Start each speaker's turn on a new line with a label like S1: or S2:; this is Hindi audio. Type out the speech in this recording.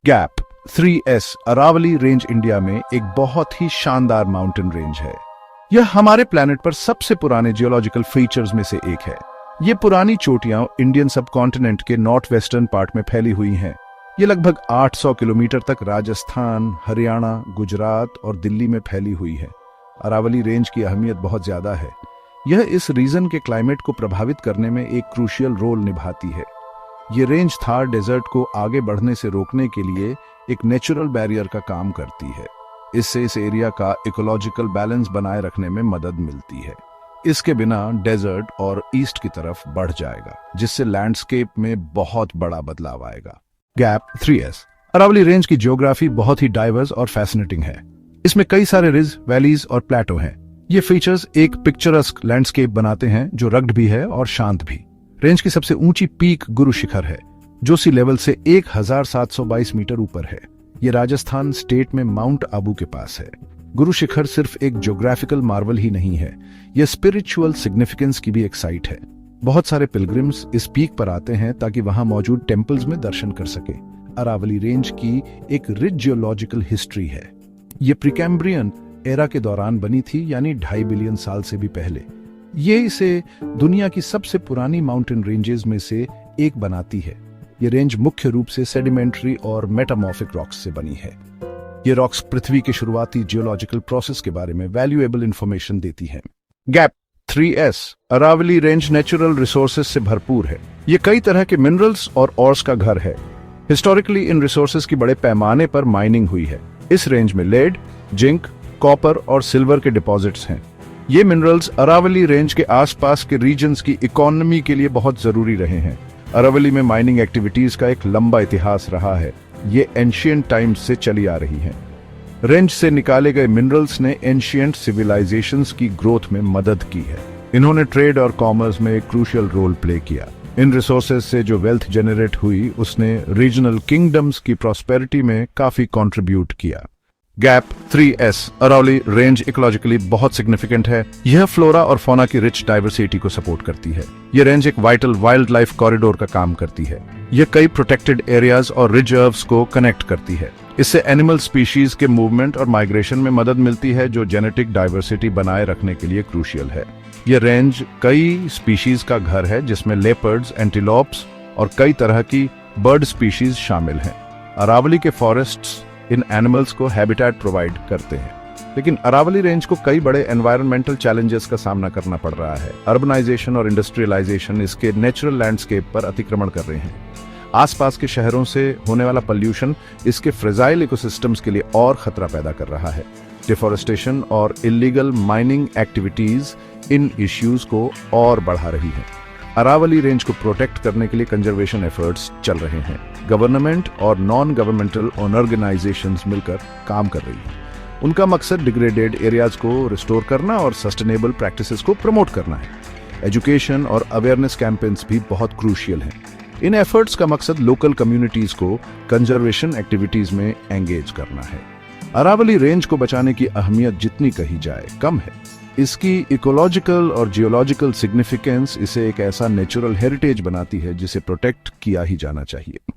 S1: Gap 3S Aravalli range India में एक बहुत ही शानदार माउंटेन रेंज है। यह हमारे प्लैनेट पर सबसे पुराने जियोलॉजिकल फीचर्स में से एक है। ये पुरानी चोटियां इंडियन सबकॉन्टिनेंट के नॉर्थ वेस्टर्न पार्ट में फैली हुई हैं। ये लगभग 800 किलोमीटर तक राजस्थान, हरियाणा, गुजरात और दिल्ली में फैली हुई है। अरावली रेंज की अहमियत बहुत ज्यादा है। यह इस रीजन के क्लाइमेट को प्रभावित करने में एक क्रूशियल रोल निभाती है। ये रेंज थार डेजर्ट को आगे बढ़ने से रोकने के लिए एक नेचुरल बैरियर का काम करती है। इससे इस एरिया का इकोलॉजिकल बैलेंस बनाए रखने में मदद मिलती है। इसके बिना डेजर्ट और ईस्ट की तरफ बढ़ जाएगा, जिससे लैंडस्केप में बहुत बड़ा बदलाव आएगा। गैप 3S अरावली रेंज की ज्योग्राफी बहुत ही डाइवर्स और फैसिनेटिंग है। इसमें कई सारे रिज, वैलीज और प्लेटो हैं। ये फीचर्स एक पिक्चरस्क लैंडस्केप बनाते हैं जो रग्ड भी है और शांत भी। रेंज की सबसे ऊंची पीक गुरु शिखर है, जो सी लेवल से 1722 मीटर ऊपर है। ये राजस्थान स्टेट में माउंट आबू के पास है। गुरु शिखर सिर्फ एक ज्योग्राफिकल मार्वल ही नहीं है, यह स्पिरिचुअल सिग्निफिकेंस की भी एक साइट है। बहुत सारे पिलग्रिम्स इस पीक पर आते हैं ताकि वहां मौजूद टेम्पल्स में दर्शन कर सके। अरावली रेंज की एक रिच जियोलॉजिकल हिस्ट्री है। ये प्रीकैम्ब्रियन एरा के दौरान बनी थी, यानी 2.5 बिलियन साल से भी पहले। ये इसे दुनिया की सबसे पुरानी माउंटेन रेंजेस में से एक बनाती है। ये रेंज मुख्य रूप से सेडिमेंट्री और मेटामॉर्फिक रॉक्स से बनी है। ये रॉक्स पृथ्वी के शुरुआती जियोलॉजिकल प्रोसेस के बारे में वैल्यूएबल इंफॉर्मेशन देती हैं। Gap 3S Aravalli range natural resources से भरपूर है। ये कई तरह के मिनरल्स और ऑर्स का घर है। हिस्टोरिकली इन रिसोर्सेज की बड़े पैमाने पर माइनिंग हुई है। इस रेंज में लेड, जिंक, कॉपर और सिल्वर के डिपॉजिट्स हैं। ये मिनरल्स अरावली रेंज के आसपास के रीजन्स की इकोनॉमी के लिए बहुत जरूरी रहे हैं। अरावली में माइनिंग एक्टिविटीज का एक लंबा इतिहास रहा है। ये एंशिएंट टाइम्स से चली आ रही हैं। रेंज से निकाले गए मिनरल्स ने एंशिएंट सिविलाइजेशंस की ग्रोथ में मदद की है। इन्होंने ट्रेड और कॉमर्स में एक क्रूशियल रोल प्ले किया। इन रिसोर्सेज से जो वेल्थ जनरेट हुई, उसने रीजनल किंगडम्स की प्रॉस्पेरिटी में काफी कंट्रीब्यूट किया। Gap 3S Aravalli range ecologically बहुत सिग्निफिकेंट है। यह फ्लोरा और फौना की रिच डाइवर्सिटी को सपोर्ट करती है। यह रेंज एक वाइटल वाइल्ड लाइफ कॉरिडोर का काम करती है। यह कई प्रोटेक्टेड एरियाज और रिजर्व्स को कनेक्ट करती है। इससे एनिमल स्पीशीज के मूवमेंट और माइग्रेशन में मदद मिलती है, जो जेनेटिक डाइवर्सिटी बनाए रखने के लिए क्रूशियल है। यह रेंज कई स्पीशीज का घर है, जिसमें लेपर्ड्स, एंटीलोप्स और कई तरह की बर्ड स्पीशीज शामिल हैं। अरावली के फॉरेस्ट्स इन एनिमल्स को हैबिटेट प्रोवाइड करते हैं। लेकिन अरावली रेंज को कई बड़े एनवायरमेंटल चैलेंजेस का सामना करना पड़ रहा है। अर्बनाइजेशन और इंडस्ट्रियलाइजेशन इसके नेचुरल लैंडस्केप पर अतिक्रमण कर रहे हैं। आसपास के शहरों से होने वाला पॉल्यूशन इसके फ्रेजाइल इकोसिस्टम्स के लिए और खतरा पैदा कर रहा है। डिफॉरेस्टेशन और illegal mining activities in issues को और बढ़ा रही है। अरावली रेंज को प्रोटेक्ट करने के लिए कंजर्वेशन एफर्ट्स चल रहे हैं। गवर्नमेंट और नॉन गवर्नमेंटल ऑर्गेनाइजेशंस मिलकर काम कर रही हैं। उनका मकसद डिग्रेडेड एरियाज को रिस्टोर करना और सस्टेनेबल प्रैक्टिसेस को प्रमोट करना है। एजुकेशन और अवेयरनेस कैंपेन्स भी बहुत क्रूशियल हैं। इन एफर्ट्स का मकसद लोकल कम्युनिटीज को कंजर्वेशन एक्टिविटीज में एंगेज करना है। अरावली रेंज को बचाने की अहमियत जितनी कही जाए कम है। इसकी इकोलॉजिकल और जियोलॉजिकल सिग्निफिकेंस इसे एक ऐसा नेचुरल हेरिटेज बनाती है जिसे प्रोटेक्ट किया ही जाना चाहिए।